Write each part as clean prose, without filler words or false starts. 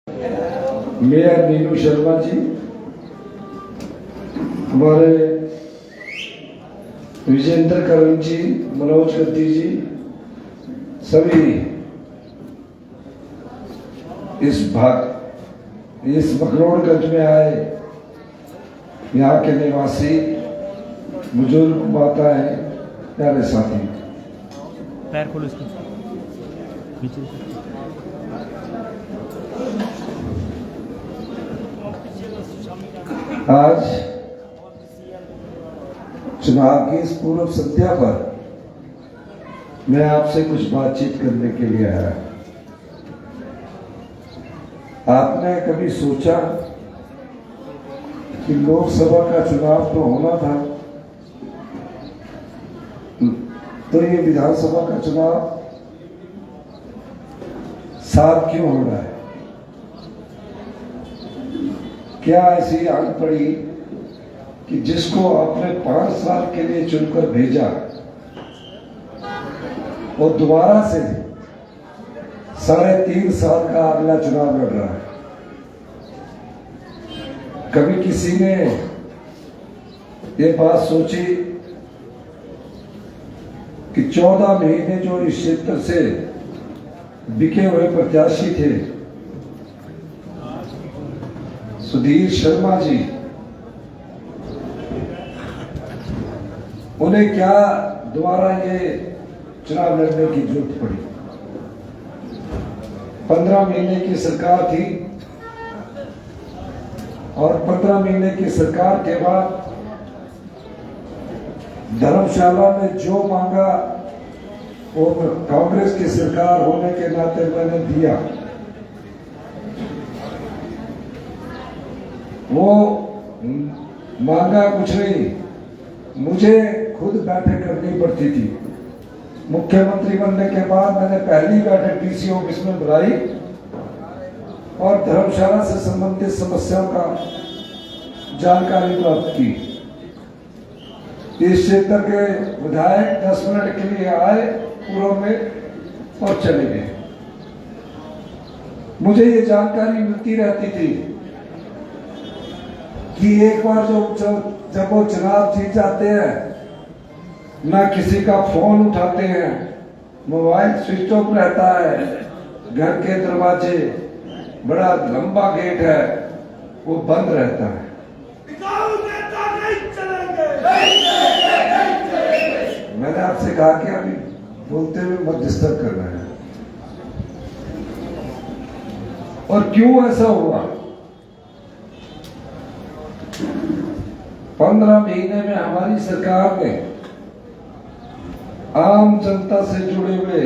Mayor Neenu Sharma ji, हमारे विजेंद्र करण जी, मनोज गद्दी जी, सभी इस मकरोड़गंज में आए यहाँ के निवासी बुजुर्ग माताएं, प्यारे साथी, पैर खोलो इसको पीछे। आज चुनाव की इस पूर्व संध्या पर मैं आपसे कुछ बातचीत करने के लिए आया। आपने कभी सोचा कि लोकसभा का चुनाव तो होना था, तो ये विधानसभा का चुनाव साथ क्यों हो रहा है? क्या ऐसी आड़ पड़ी कि जिसको आपने 5 साल के लिए चुनकर भेजा वो दोबारा से 3.5 साल का अगला चुनाव लड़ रहा है? कभी किसी ने ये बात सोची कि 14 महीने जो इस क्षेत्र से बिके हुए प्रत्याशी थे, सुधीर शर्मा जी, उन्हें क्या दोबारा ये चुनाव लड़ने की जरूरत पड़ी? 15 महीने की सरकार थी और 15 महीने की सरकार के बाद धर्मशाला में जो मांगा वो कांग्रेस की सरकार होने के नाते मैंने दिया। वो मांगा कुछ नहीं, मुझे खुद बैठक करनी पड़ती थी। मुख्यमंत्री बनने के बाद मैंने पहली बैठक डीसी ऑफिस में बुलाई और धर्मशाला से संबंधित समस्याओं का जानकारी प्राप्त की। इस क्षेत्र के विधायक 10 मिनट के लिए आए पूर्व में और चले गए। मुझे ये जानकारी मिलती रहती थी कि एक बार जब वो चुनाव जीत जाते हैं, ना किसी का फोन उठाते हैं, मोबाइल स्विच ऑफ रहता है, घर के दरवाजे, बड़ा लंबा गेट है, वो बंद रहता है। मैंने आपसे कहा कि अभी बोलते हुए मत डिस्टर्ब करना है। और क्यों ऐसा हुआ? 15 महीने में हमारी सरकार ने आम जनता से जुड़े हुए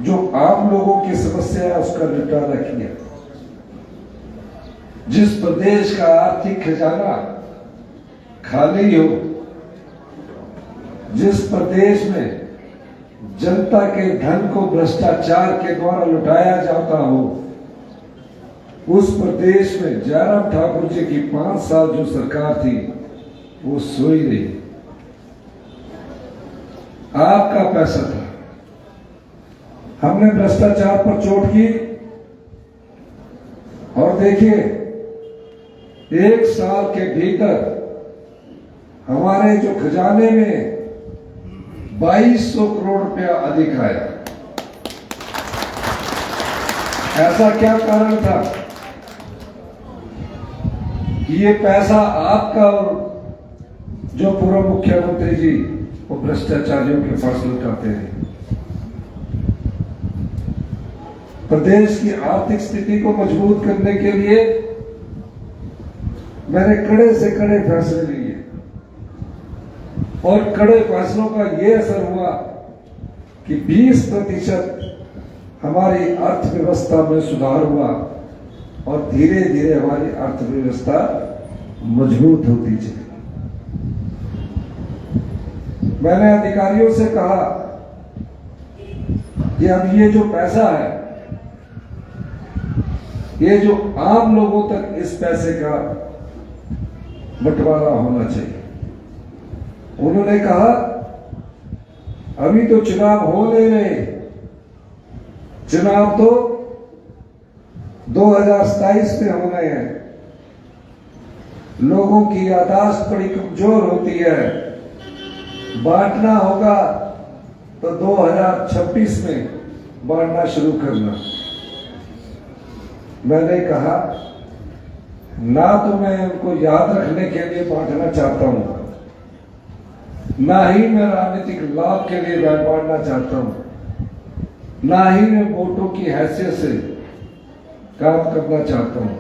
जो आम लोगों की समस्या है उसका निपटारा किया। जिस प्रदेश का आर्थिक खजाना खाली हो, जिस प्रदेश में जनता के धन को भ्रष्टाचार के द्वारा लुटाया जाता हो, उस प्रदेश में जयराम ठाकुर जी की 5 साल जो सरकार थी वो सोई रही। आपका पैसा था, हमने भ्रष्टाचार पर चोट की और देखिए 1 साल के भीतर हमारे जो खजाने में 2200 करोड़ रुपया अधिक आया। ऐसा क्या कारण था कि ये पैसा आपका और जो पूर्व मुख्यमंत्री जी वो भ्रष्टाचारियों के पास लुटाते हैं? प्रदेश की आर्थिक स्थिति को मजबूत करने के लिए मैंने कड़े से कड़े फैसले लिए और कड़े फैसलों का यह असर हुआ कि 20% हमारी अर्थव्यवस्था में सुधार हुआ और धीरे धीरे हमारी अर्थव्यवस्था मजबूत होती चली। मैंने अधिकारियों से कहा कि अब ये जो पैसा है, ये जो आम लोगों तक इस पैसे का बंटवारा होना चाहिए। उन्होंने कहा अभी तो चुनाव हो नहीं रहे, चुनाव तो 2027 में होने हैं। लोगों की यादाश्त बड़ी कमजोर होती है। बांटना होगा तो 2026 में बांटना शुरू करना। मैंने कहा ना तो मैं उनको याद रखने के लिए बांटना चाहता हूं, ना ही मैं राजनीतिक लाभ के लिए बांटना चाहता हूं, ना ही मैं वोटों की हैसियत से काम करना चाहता हूं।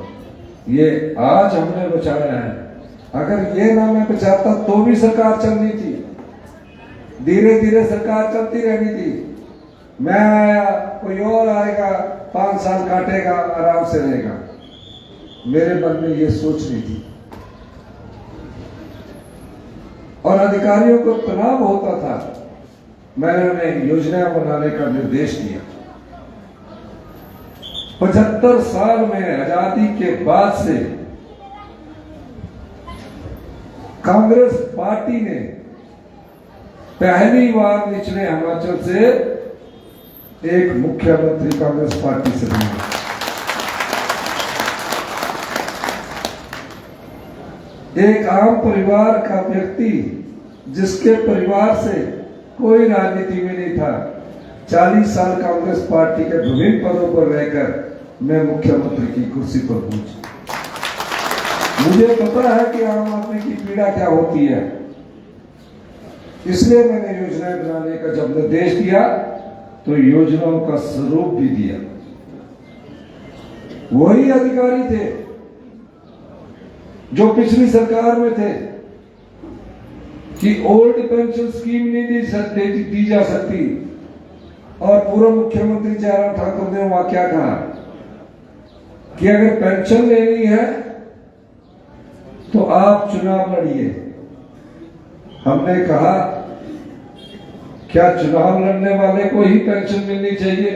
ये आज हमने बचाया है। अगर ये ना मैं बचाता तो भी सरकार चलनी थी, धीरे धीरे सरकार चलती रहनी थी। मैं आया, कोई और आएगा, 5 साल काटेगा, आराम से रहेगा। मेरे मन में ये सोच नहीं थी। और अधिकारियों को तनाव होता था। मैंने उन्हें योजना बनाने का निर्देश दिया। 75 साल में आजादी के बाद से कांग्रेस पार्टी ने पहली बार निचले हिमाचल से एक मुख्यमंत्री कांग्रेस पार्टी से बना। एक आम परिवार का व्यक्ति जिसके परिवार से कोई राजनीति में नहीं था, 40 साल कांग्रेस पार्टी के विभिन्न पदों पर रहकर मैं मुख्यमंत्री की कुर्सी पर पहुंचा। मुझे पता है कि आम आदमी की पीड़ा क्या होती है, इसलिए मैंने योजनाएं बनाने का जब निर्देश दिया तो योजनाओं का स्वरूप भी दिया। वही अधिकारी थे जो पिछली सरकार में थे कि ओल्ड पेंशन स्कीम नहीं दी जा सकती, और पूर्व मुख्यमंत्री जयराम ठाकुर ने वहां क्या कहा कि अगर पेंशन लेनी है तो आप चुनाव लड़िए। हमने कहा क्या चुनाव लड़ने वाले को ही पेंशन मिलनी चाहिए?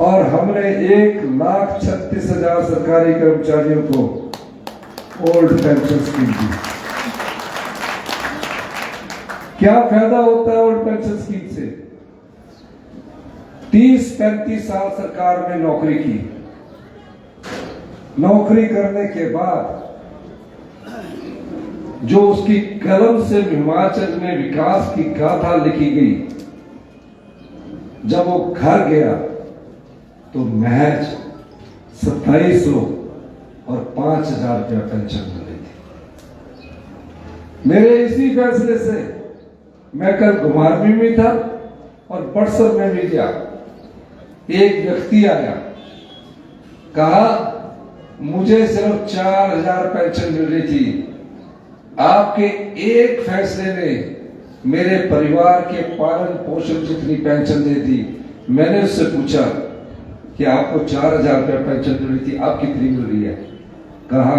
और हमने 1,36,000 सरकारी कर्मचारियों को ओल्ड पेंशन स्कीम दी। क्या फायदा होता है ओल्ड पेंशन स्कीम से? 30-35 साल सरकार में नौकरी की, नौकरी करने के बाद जो उसकी कलम से हिमाचल में विकास की गाथा लिखी गई, जब वो घर गया तो महज 2700 और 5,000 रुपया पेंशन मिल रही थी। मेरे इसी फैसले से मैं कल घुमारवीं में था और बड़सर में भी गया। एक व्यक्ति आया, कहा मुझे सिर्फ 4,000 पेंशन मिल रही थी, आपके एक फैसले ने मेरे परिवार के पालन पोषण जितनी पेंशन दे दी। मैंने उससे पूछा कि आपको 4,000 रुपया पेंशन मिल रही थी, आप कितनी मिल रही है? कहा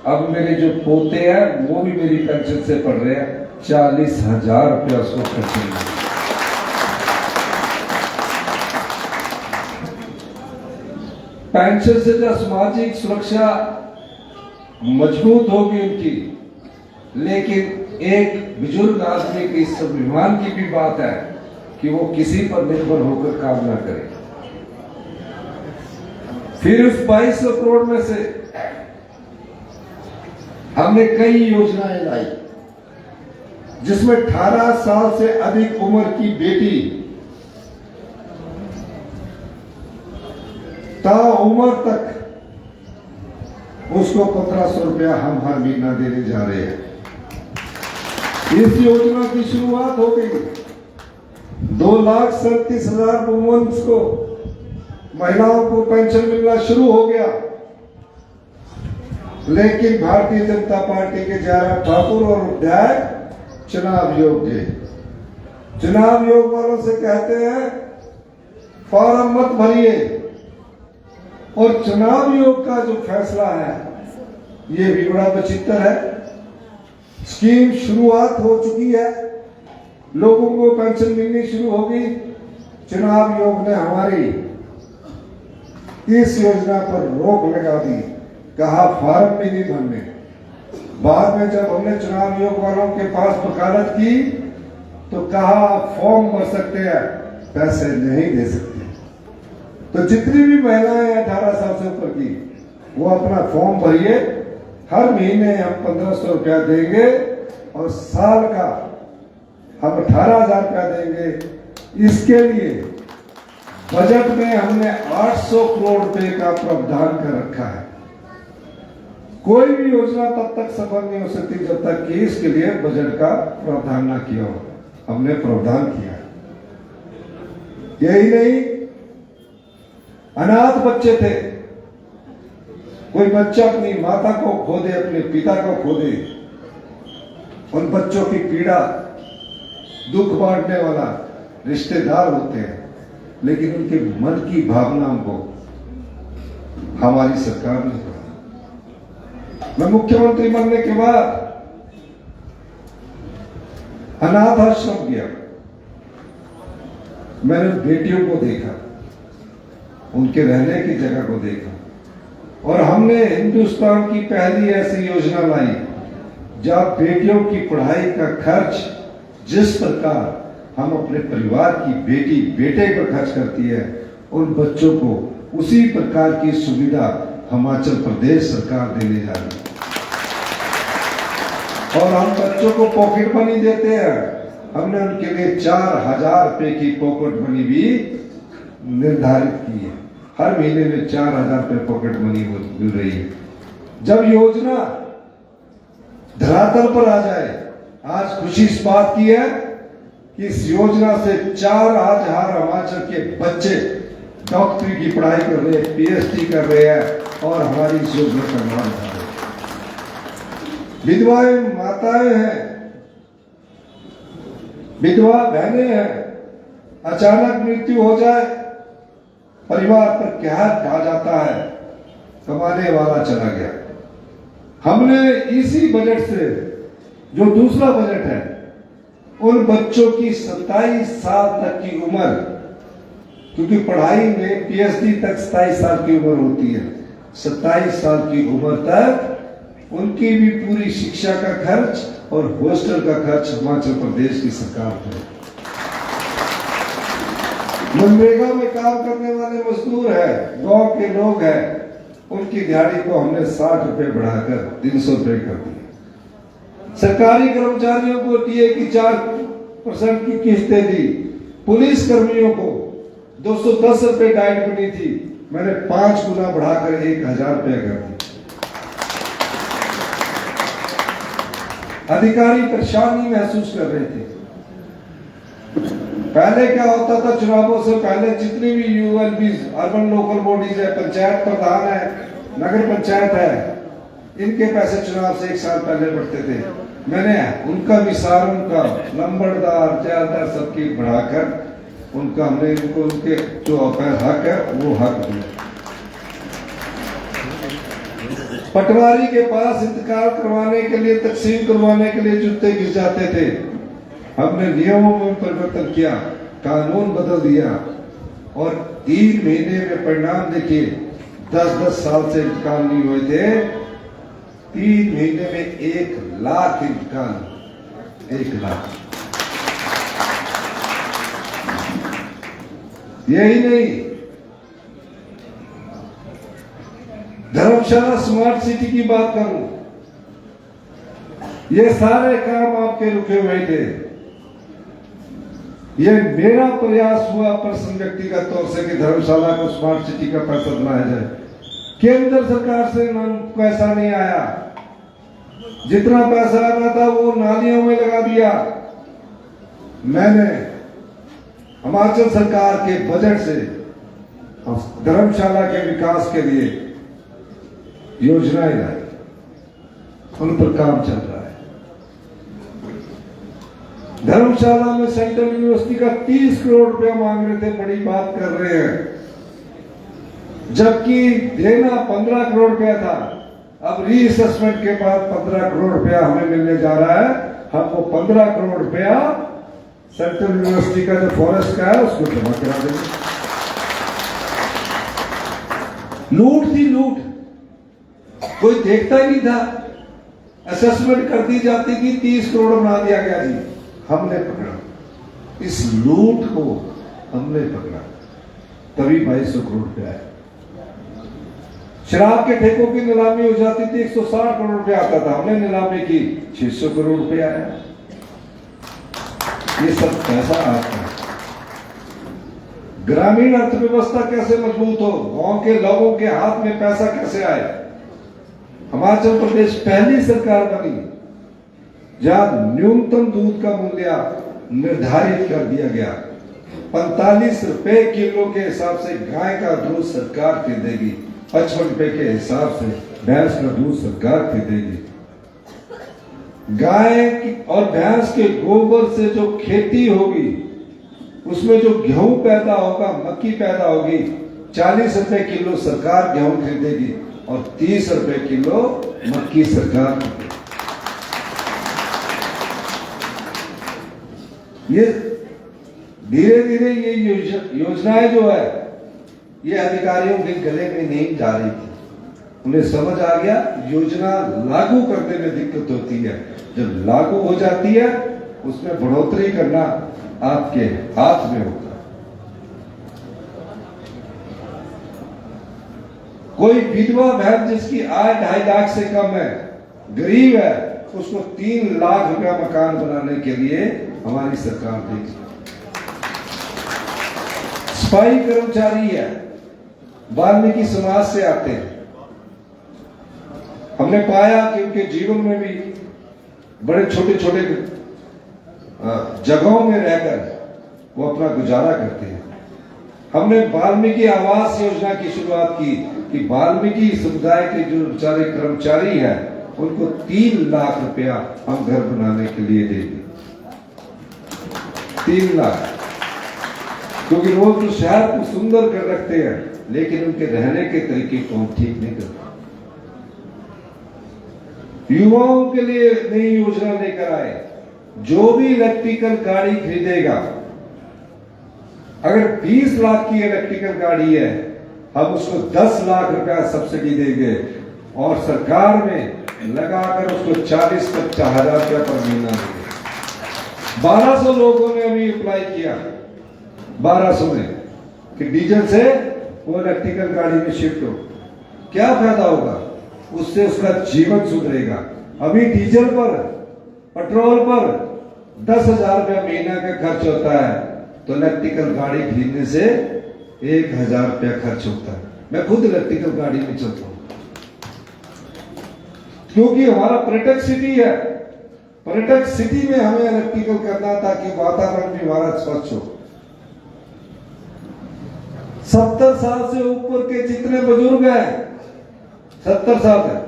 अब मेरे जो पोते हैं वो भी मेरी पेंशन से पढ़ रहे हैं, 40,000 रुपया उसको पेंशन मिल रही। पेंशन से जो सामाजिक सुरक्षा मजबूत होगी उनकी, लेकिन एक बुजुर्ग आदमी की स्वाभिमान की भी बात है कि वो किसी पर निर्भर होकर काम ना करे। फिर उस 2200 करोड़ में से हमने कई योजनाएं लाई, जिसमें 18 साल से अधिक उम्र की बेटी ताउम्र तक उसको 1,500 रुपया हम हर महीना देने जा रहे हैं। इस योजना की शुरुआत हो गई। 2,37,000 वुमेन्स को, महिलाओं को पेंशन मिलना शुरू हो गया। लेकिन भारतीय जनता पार्टी के जयराम ठाकुर और विधायक चुनाव योग थे। चुनाव योग वालों से कहते हैं फॉर्म मत भरिए, और चुनाव योग का जो फैसला है ये भी बड़ा विचित्र है। स्कीम शुरुआत हो चुकी है, लोगों को पेंशन मिलनी शुरू होगी। चुनाव योग ने हमारी इस योजना पर रोक लगा दी, कहा फॉर्म भी नहीं भरने। बाद में जब हमने चुनाव योग वालों के पास वकालत की तो कहा आप फॉर्म भर सकते हैं, पैसे नहीं दे सकते। तो जितनी भी महिलाएं 18 साल से ऊपर की, वो अपना फॉर्म भरिए। हर महीने हम 1500 रुपया देंगे और साल का हम 18,000 रुपया देंगे। इसके लिए बजट में हमने 800 करोड़ रुपए का प्रावधान कर रखा है। कोई भी योजना तब तक सफल नहीं हो सकती जब तक कि इसके लिए बजट का प्रावधान ना किया हो। हमने प्रावधान किया। यही नहीं, अनाथ बच्चे थे, कोई बच्चा अपनी माता को खो दे, अपने पिता को खो दे, उन बच्चों की पीड़ा, दुख बांटने वाला रिश्तेदार होते हैं, लेकिन उनके मन की भावनाओं को हमारी सरकार ने पढ़ा। मैं मुख्यमंत्री बनने के बाद अनाथ आश्रम गया, मैंने बेटियों को देखा, उनके रहने की जगह को देखा, और हमने हिंदुस्तान की पहली ऐसी योजना लाई जहां बेटियों की पढ़ाई का खर्च जिस प्रकार हम अपने परिवार की बेटी बेटे पर खर्च करती है, उन बच्चों को उसी प्रकार की सुविधा हिमाचल प्रदेश सरकार देने जा रही है। और हम बच्चों को पॉकेट मनी देते हैं। हमने उनके लिए 4,000 रुपए की पॉकेट मनी भी निर्धारित की है। हर महीने में 4,000 रुपए पॉकेट मनी मिल रही है। जब योजना धरातल पर आ जाए, आज खुशी इस बात की है कि इस योजना से 4,000 हिमाचल के बच्चे डॉक्टरी की पढ़ाई कर रहे हैं, पीएचडी कर रहे हैं और हमारी इस योजना का नाम उठा रहे हैं। विधवाएं माताएं हैं, विधवा बहनें हैं, अचानक मृत्यु हो जाए, परिवार पर कहर कहा जाता है, कमाने वाला चला गया। हमने इसी बजट से, जो दूसरा बजट है, उन बच्चों की 27 साल तक की उम्र, क्योंकि पढ़ाई में पीएचडी तक 27 साल की उम्र होती है, 27 साल की उम्र तक उनकी भी पूरी शिक्षा का खर्च और हॉस्टल का खर्च हिमाचल प्रदेश की सरकार है। मनरेगा में काम करने वाले मजदूर है, गांव के लोग हैं, उनकी दिहाड़ी को हमने 60 रुपए बढ़ाकर 300 रुपए कर दिए। सरकारी कर्मचारियों को टीए की 4% की किस्तें दी। पुलिस कर्मियों को 210 रुपए डाइट बनी थी, मैंने 5 गुना बढ़ाकर 1,000 रुपए कर दी। अधिकारी परेशानी महसूस कर रहे थे। पहले क्या होता था, चुनावों से पहले जितनी भी यूएलबी, अर्बन लोकल बॉडीज है, पंचायत प्रधान है, नगर पंचायत है, इनके पैसे चुनाव से 1 साल पहले बढ़ते थे। मैंने उनका विसार, उनका नंबरदार ज्यादा सबकी बढ़ाकर उनका हमने इनको उनके जो हक है वो हक दिया। पटवारी के पास इंतकाल करवाने के लिए, तकसीम करवाने के लिए जूते गिर जाते थे। हमने नियमों में परिवर्तन किया, कानून बदल दिया और 3 महीने में परिणाम देखिए। 10-10 साल से इंतकाल नहीं हुए थे, 3 महीने में 1 लाख इंतकाल, 1 लाख। यही नहीं, धर्मशाला स्मार्ट सिटी की बात करूं, ये सारे काम आपके रुके हुए थे। ये मेरा प्रयास हुआ पर्सनल व्यक्तिगत तौर से कि धर्मशाला को स्मार्ट सिटी का पैसा बनाया जाए। केंद्र सरकार से पैसा नहीं आया, जितना पैसा आना था वो नालियों में लगा दिया। मैंने हिमाचल सरकार के बजट से धर्मशाला के विकास के लिए योजनाएं लाई, उन पर काम चल रहा है। धर्मशाला में सेंट्रल यूनिवर्सिटी का 30 करोड़ रुपया मांग रहे थे, बड़ी बात कर रहे हैं, जबकि देना 15 करोड़ रुपया था। अब रीअसेसमेंट के बाद 15 करोड़ रुपया हमें मिलने जा रहा है। हम वो 15 करोड़ रुपया सेंट्रल यूनिवर्सिटी का जो फॉरेस्ट का है उसको जमा करा देंगे। लूट थी, लूट, कोई देखता ही नहीं था। असेसमेंट कर दी जाती थी, 30 करोड़ बना दिया गया जी। हमने पकड़ा, इस लूट को हमने पकड़ा। तभी 2200 करोड़ रुपया आया। शराब के ठेकों की नीलामी हो जाती थी, 160 करोड़ रुपया आता था, हमने नीलामी की, 600 करोड़ रुपया आया। ये सब पैसा आता है। ग्रामीण अर्थव्यवस्था कैसे मजबूत हो, गांव के लोगों के हाथ में पैसा कैसे आए। हिमाचल प्रदेश पहली सरकार बनी जहां न्यूनतम दूध का मूल्य निर्धारित कर दिया गया। 45 रुपए किलो के हिसाब से गाय का दूध सरकार खरीदेगी, 55 रुपए के हिसाब से भैंस का दूध सरकार खरीदेगी। गाय और भैंस के गोबर से जो खेती होगी, उसमें जो गेहूं पैदा होगा, मक्की पैदा होगी, 40 रुपए किलो सरकार गेहूं खरीदेगी और 30 रुपए किलो मक्की सरकार खरीदेगी। ये धीरे धीरे ये योजनाएं जो है, ये अधिकारियों के गले में नहीं जा रही थी। उन्हें समझ आ गया योजना लागू करने में दिक्कत होती है, जब लागू हो जाती है उसमें बढ़ोतरी करना आपके हाथ में होगा। कोई विधवा बहन जिसकी आय 2.5 लाख से कम है, गरीब है, उसको 3 लाख रुपया मकान बनाने के लिए हमारी सरकार देगी। सफाई कर्मचारी है, वाल्मीकि समाज से आते हैं, हमने पाया कि उनके जीवन में भी बड़े छोटे छोटे जगहों में रहकर वो अपना गुजारा करते हैं। हमने वाल्मीकि आवास योजना की शुरुआत की कि वाल्मीकि समुदाय के जो बेचारे कर्मचारी हैं उनको 3 लाख रुपया हम घर बनाने के लिए देंगे। 3 लाख, क्योंकि लोग तो शहर को सुंदर कर रखते हैं लेकिन उनके रहने के तरीके को हम ठीक नहीं करते। युवाओं के लिए नई योजना लेकर आए, जो भी इलेक्ट्रिकल गाड़ी खरीदेगा, अगर 20 लाख की इलेक्ट्रिकल गाड़ी है, हम उसको 10 लाख रुपया सब्सिडी देंगे और सरकार में लगाकर उसको 40-50 हजार रुपया पर महीना देंगे। 1200 लोगों ने अभी अप्लाई किया, 1200 में, कि डीजल से वो इलेक्ट्रिकल गाड़ी में शिफ्ट हो। क्या फायदा होगा उससे? उसका जीवन सुधरेगा। अभी डीजल पर, पेट्रोल पर 10,000 रुपया महीना का खर्च होता है, तो इलेक्ट्रिकल गाड़ी खरीदने से 1,000 रुपया खर्च होता है। मैं खुद इलेक्ट्रिकल गाड़ी में चलता हूं क्योंकि हमारा पर्यटक सिटी है। पर्यटक सिटी में हमें इलेक्ट्रिकल करना ताकि वातावरण भी हमारा स्वच्छ हो। 70 साल से ऊपर के जितने बुजुर्ग हैं, 70 साल है,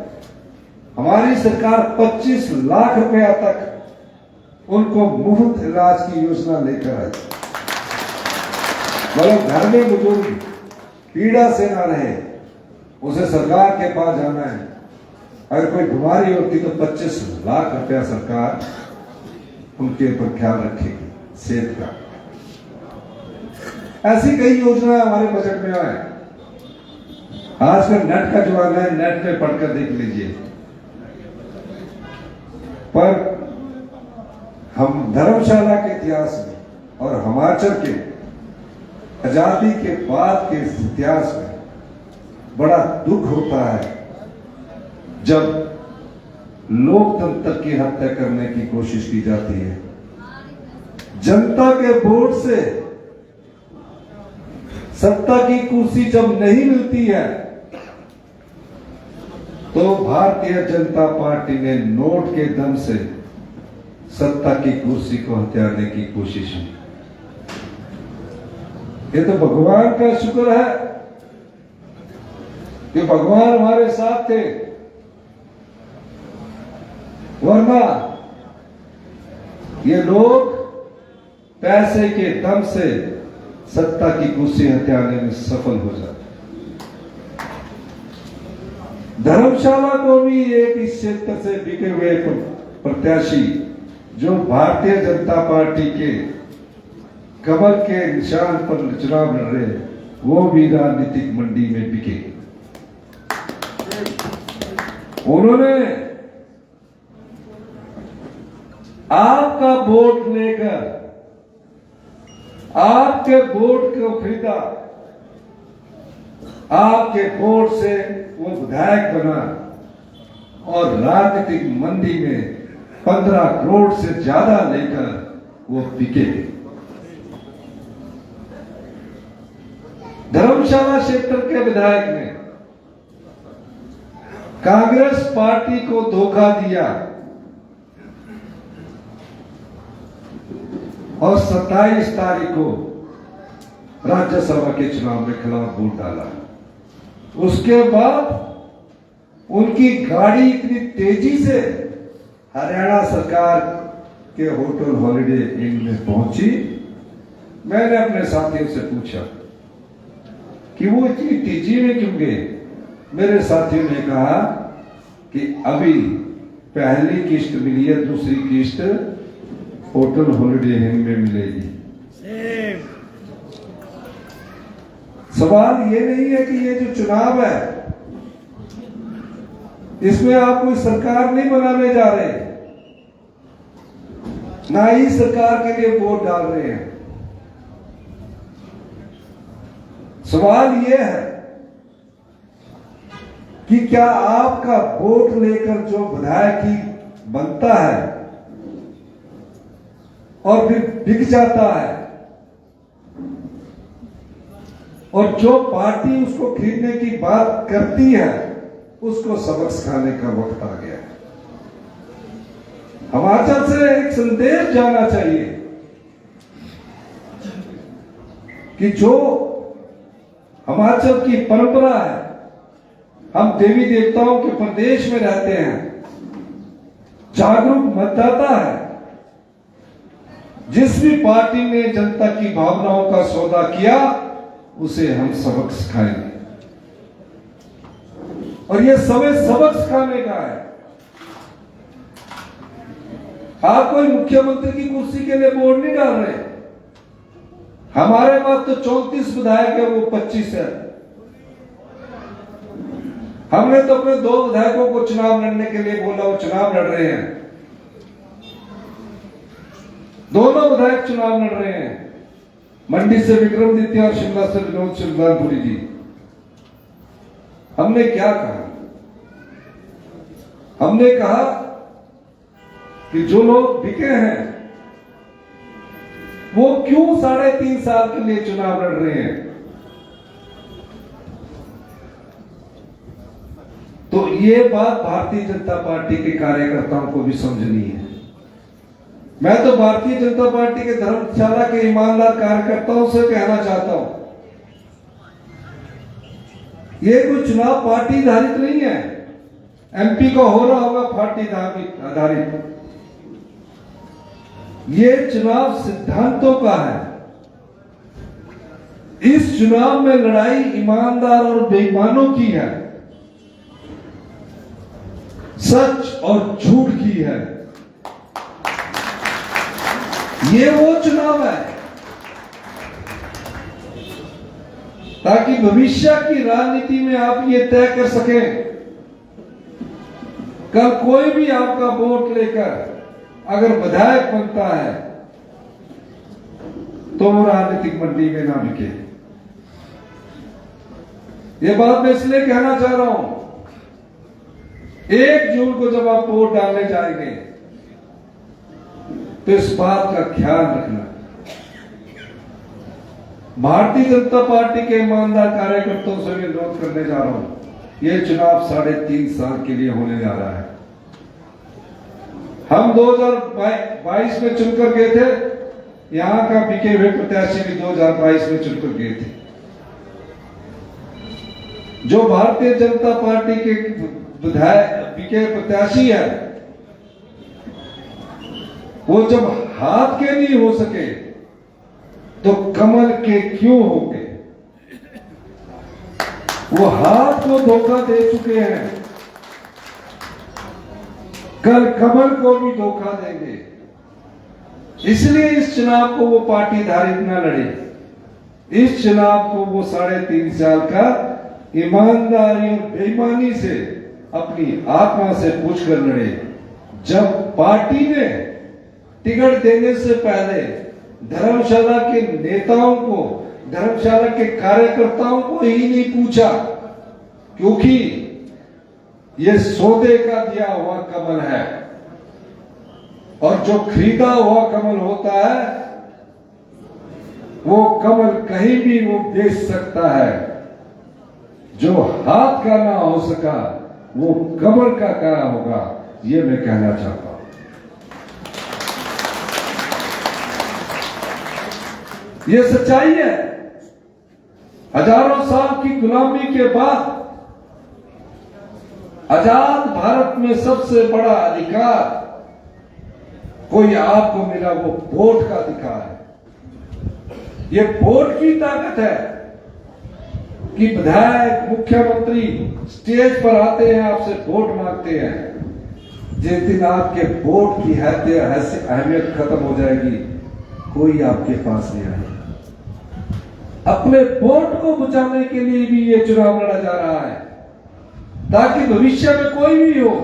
हमारी सरकार 25 लाख रुपया तक उनको मुफ्त इलाज की योजना लेकर आई। मतलब घर में बुजुर्ग पीड़ा से ना रहे, उसे सरकार के पास जाना है। अगर कोई बीमारी होती तो 25 लाख रुपया सरकार उनके ऊपर ख्याल रखेगी सेहत का। ऐसी कई योजनाएं हमारे बजट में आए। आजकल नेट का जमाना है, नेट पे पढ़कर देख लीजिए। पर हम धर्मशाला के इतिहास में और हिमाचल के आजादी के बाद के इतिहास में बड़ा दुख होता है जब लोकतंत्र की हत्या करने की कोशिश की जाती है। जनता के वोट से सत्ता की कुर्सी जब नहीं मिलती है तो भारतीय जनता पार्टी ने नोट के दम से सत्ता की कुर्सी को हथियाने की कोशिश की। ये तो भगवान का शुक्र है कि भगवान हमारे साथ थे, वरना ये लोग पैसे के दम से सत्ता की कुर्सी हथियाने में सफल हो जाते। धर्मशाला को भी एक इस क्षेत्र से बिके हुए प्रत्याशी जो भारतीय जनता पार्टी के कमल के निशान पर चुनाव लड़ रहे, वो भी राजनीतिक मंडी में बिके। उन्होंने आपका वोट लेकर आपके वोट को खरीदा, आपके वोट से वो विधायक बना और राजनीतिक मंदी में 15 करोड़ से ज्यादा लेकर वो बिके। धर्मशाला क्षेत्र के विधायक ने कांग्रेस पार्टी को धोखा दिया और 27 तारीख को राज्यसभा के चुनाव में खिलाफ वोट डाला। उसके बाद उनकी गाड़ी इतनी तेजी से हरियाणा सरकार के होटल हॉलिडे इन में पहुंची। मैंने अपने साथियों से पूछा कि वो इतनी तेजी में क्यों गए। मेरे साथियों ने कहा कि अभी पहली किस्त मिली है, दूसरी किस्त होटल हॉलिडे इन में मिलेगी। सवाल ये नहीं है कि ये जो चुनाव है इसमें आप कोई सरकार नहीं बनाने जा रहे, ना ही सरकार के लिए वोट डाल रहे हैं। सवाल यह है कि क्या आपका वोट लेकर जो विधायक ही बनता है और फिर बिक जाता है और जो पार्टी उसको खरीदने की बात करती है उसको सबक सिखाने का वक्त आ गया है। हिमाचल से एक संदेश जाना चाहिए कि जो हिमाचल की परंपरा है, हम देवी देवताओं के प्रदेश में रहते हैं, जागरूक मतदाता है। जिस भी पार्टी ने जनता की भावनाओं का सौदा किया उसे हम सबक सिखाएंगे और यह समय सबक सिखाने का है। आप कोई मुख्यमंत्री की कुर्सी के लिए वोट नहीं डाल रहे। हमारे पास तो 34 विधायक है, वो 25 है। हमने तो अपने 2 विधायकों को चुनाव लड़ने के लिए बोला, वो चुनाव लड़ रहे हैं। दोनों विधायक चुनाव लड़ रहे हैं, मंडी से विक्रमादित्य और शिमला से विनोद सुल्तानपुरी जी। हमने क्या कहा? हमने कहा कि जो लोग बिके हैं वो क्यों 3.5 साल के लिए चुनाव लड़ रहे हैं। तो ये बात भारतीय जनता पार्टी के कार्यकर्ताओं को भी समझनी है। मैं तो भारतीय जनता पार्टी के धर्मशाला के ईमानदार कार्यकर्ताओं से कहना चाहता हूं, ये कोई चुनाव पार्टी आधारित नहीं है। एमपी का हो रहा होगा पार्टी आधारित, ये चुनाव सिद्धांतों का है। इस चुनाव में लड़ाई ईमानदार और बेईमानों की है, सच और झूठ की है। ये वो चुनाव है ताकि भविष्य की राजनीति में आप ये तय कर सकें, कल कोई भी आपका वोट लेकर अगर विधायक बनता है तो वो राजनीतिक मंडी में ना बिके। ये बात मैं इसलिए कहना चाह रहा हूं, 1 जून को जब आप वोट डालने जाएंगे तो इस बात का ख्याल रखना, भारतीय जनता पार्टी के ईमानदार कार्यकर्ताओं से मैं अनुरोध करने जा रहा हूं, यह चुनाव 3.5 साल के लिए होने जा रहा है। हम 2022 में चुनकर गए थे, यहां का बिके हुए प्रत्याशी भी 2022 में चुनकर गए थे। जो भारतीय जनता पार्टी के विधायक बिके प्रत्याशी है, वो जब हाथ के नहीं हो सके तो कमल के क्यों होंगे। वो हाथ को धोखा दे चुके हैं, कल कमल को भी धोखा देंगे। इसलिए इस चुनाव को वो पार्टीधारित न लड़े। इस चुनाव को वो 3.5 साल का ईमानदारी और बेईमानी से अपनी आत्मा से पूछकर लड़े। जब पार्टी ने टिकट देने से पहले धर्मशाला के नेताओं को धर्मशाला के कार्यकर्ताओं को ही नहीं पूछा, क्योंकि ये सौदे का दिया हुआ कमल है और जो खरीदा हुआ कमल होता है वो कमल कहीं भी वो बेच सकता है। जो हाथ का ना हो सका वो कमल का क्या होगा, ये मैं कहना चाहता हूं। ये सच्चाई है। हजारों साल की गुलामी के बाद आजाद भारत में सबसे बड़ा अधिकार कोई आपको मिला, वो वोट का अधिकार है। ये वोट की ताकत है कि विधायक, मुख्यमंत्री स्टेज पर आते हैं, आपसे वोट मांगते हैं। जिस दिन आपके वोट की अहमियत खत्म हो जाएगी, कोई आपके पास नहीं आएगा। अपने वोट को बचाने के लिए भी ये चुनाव लड़ा जा रहा है, ताकि भविष्य में कोई भी हो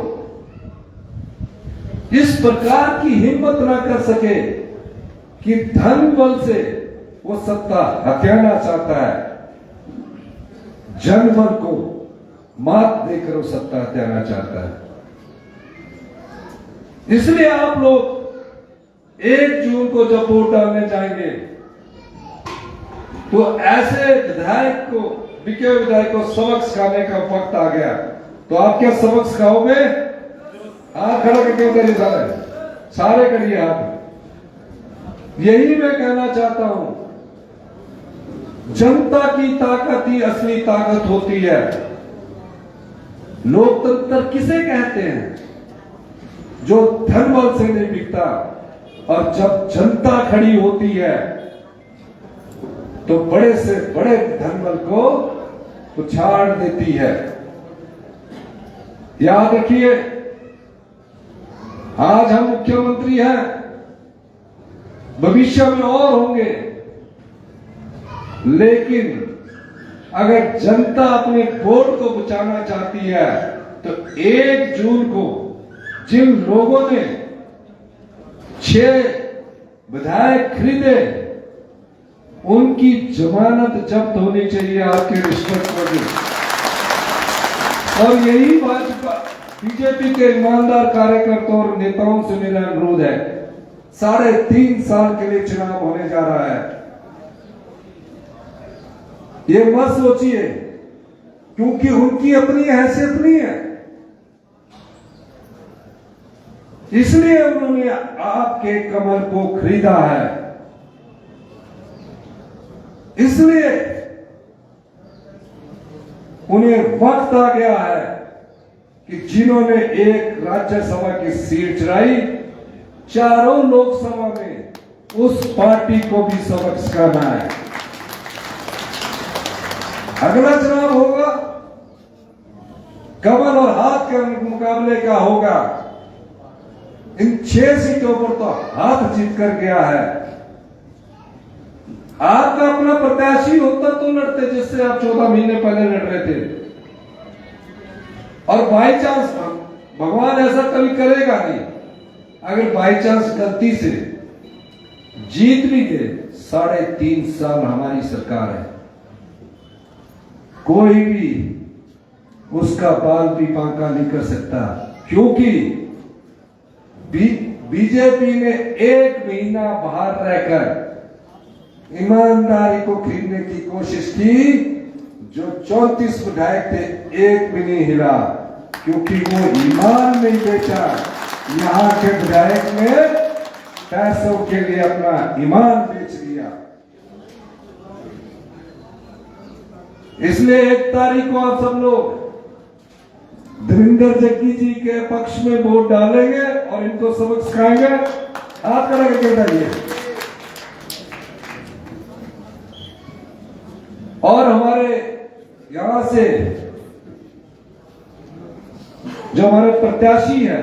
इस प्रकार की हिम्मत ना कर सके कि धन बल से वो सत्ता हथियाना चाहता है, जनबल को मात देकर वो सत्ता हथियाना चाहता है। इसलिए आप लोग 1 जून को जब वोट डालने जाएंगे तो ऐसे विधायक को, बिके विधायक को सबक सिखाने का वक्त आ गया। तो आप क्या सबक सिखाओगे? हाथ खड़ा करके उधर सारे करिए हाथ। यही मैं कहना चाहता हूं, जनता की ताकत ही असली ताकत होती है। लोकतंत्र किसे कहते हैं? जो धनबल से नहीं बिकता। और जब जनता खड़ी होती है तो बड़े से बड़े धनबल को उछाड़ देती है। याद रखिए, आज हम मुख्यमंत्री हैं, भविष्य में और होंगे, लेकिन अगर जनता अपने वोट को बचाना चाहती है तो 1 जून को जिन लोगों ने 6 विधायक खरीदे उनकी जमानत जब्त होनी चाहिए आपके रिश्वत पर। और यही भाजपा बीजेपी के ईमानदार कार्यकर्ताओं और नेताओं से मेरा अनुरोध है। 3.5 साल के लिए चुनाव होने जा रहा है। ये मत सोचिए, क्योंकि उनकी अपनी हैसियत नहीं है, इसलिए उन्होंने आपके कमल को खरीदा है। इसलिए उन्हें वक्त आ गया है कि जिन्होंने एक राज्यसभा की सीट चुराई, चारों लोकसभा में उस पार्टी को भी सबक सिखाना है। अगला चुनाव होगा, कमल और हाथ के मुकाबले का होगा। इन 6 सीटों पर तो हाथ जीत कर गया है। आपका अपना प्रत्याशी होता तो लड़ते, जिससे आप 14 महीने पहले लड़ रहे थे। और बाई चांस, भगवान ऐसा कभी करेगा नहीं, अगर बाई चांस गलती से जीत भी गए, 3.5 साल हमारी सरकार है, कोई भी उसका बाल भी बांका नहीं कर सकता। क्योंकि बीजेपी ने 1 महीना बाहर रहकर ईमानदारी को खरीदने की कोशिश की। जो 34 विधायक थे, 1 भी नहीं हिला, क्योंकि वो ईमान नहीं बेचा। यहाँ के विधायक ने पैसों के लिए अपना ईमान बेच दिया। इसलिए 1 तारीख को आप सब लोग देवेंद्र जग्गी जी के पक्ष में वोट डालेंगे और इनको सबक सिखाएंगे। हाथ खड़ा करके बताइए। और हमारे यहां से जो हमारे प्रत्याशी है,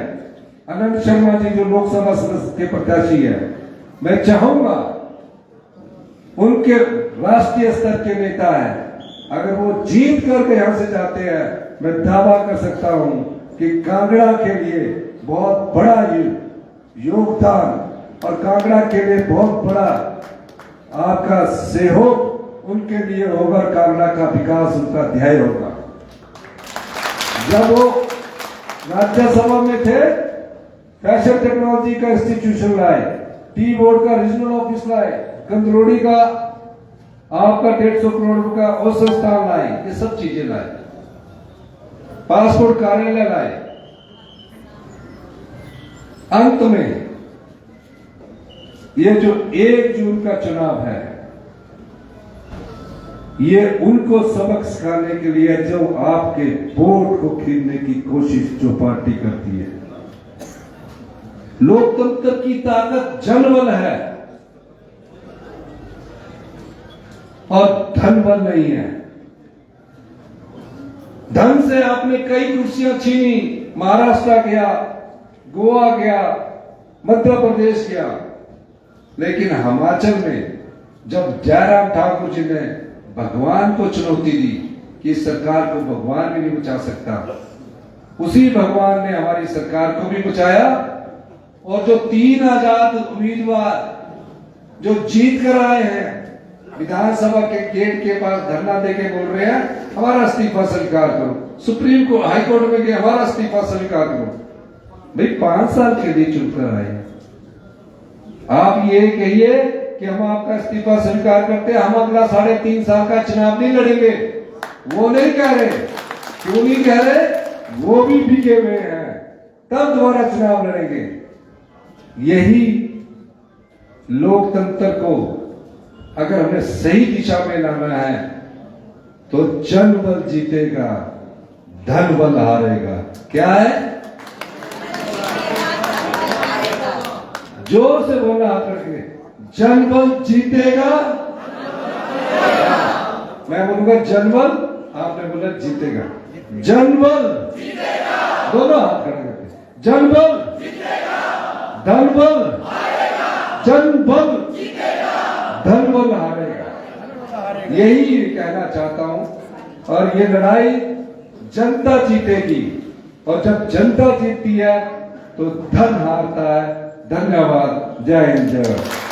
अनंत शर्मा जी, जो लोकसभा सदस्य के प्रत्याशी है, मैं चाहूंगा, उनके राष्ट्रीय स्तर के नेता है, अगर वो जीत करके यहां से जाते हैं, मैं दावा कर सकता हूं कि कांगड़ा के लिए बहुत बड़ा योगदान और कांगड़ा के लिए बहुत बड़ा आपका सहयोग उनके लिए होगा, कांगड़ा का विकास उनका ध्येय होगा। जब वो राज्यसभा में थे, फैशन टेक्नोलॉजी का इंस्टीट्यूशन लाए, टी बोर्ड का रीजनल ऑफिस लाए, कंदरोड़ी का आपका 150 करोड़ रुपए का वो संस्थान लाए, ये सब चीजें लाए, पासपोर्ट कार्यालय लाए। अंत में ये जो 1 जून का चुनाव है, ये उनको सबक सिखाने के लिए जो आपके वोट को खींचने की कोशिश जो पार्टी करती है। लोकतंत्र की ताकत जनबल है और धनबल नहीं है। धन से आपने कई कुर्सियां छीनी, महाराष्ट्र गया, गोवा गया, मध्य प्रदेश गया, लेकिन हिमाचल में जब जयराम ठाकुर जी ने भगवान को चुनौती दी कि इस सरकार को भगवान भी नहीं बचा सकता, उसी भगवान ने हमारी सरकार को भी बचाया। और जो 3 आजाद उम्मीदवार जो जीत कर आए हैं, विधानसभा के गेट के पास धरना देके बोल रहे हैं हमारा इस्तीफा स्वीकार करो, सुप्रीम कोर्ट हाई कोर्ट में गए हमारा इस्तीफा स्वीकार करो। भाई 5 साल के लिए चुनकर आए, आप ये कहिए कि हम आपका इस्तीफा स्वीकार करते हैं, हम अगला 3.5 साल का चुनाव नहीं लड़ेंगे। वो नहीं कह रहे, क्यों नहीं कह रहे? वो भी बिके हुए हैं, तब दोबारा चुनाव लड़ेंगे। यही लोकतंत्र को अगर हमें सही दिशा में लाना है तो जनबल जीतेगा, धनबल हारेगा। क्या है? जोर से बोलना हाथ रखिए, जनबल जीतेगा। मैं बोलूंगा जनबल, आपने बोला जीतेगा। जनबल जीतेगा, दोनों हाथ खड़े करके, जनबल जीतेगा, धनबल हारेगा, जनबल जीतेगा, धनबल हारेगा। यही कहना चाहता हूं। और ये लड़ाई जनता जीतेगी, और जब जनता जीतती है तो धन हारता है। धन्यवाद। जय हिंद, जय भारत।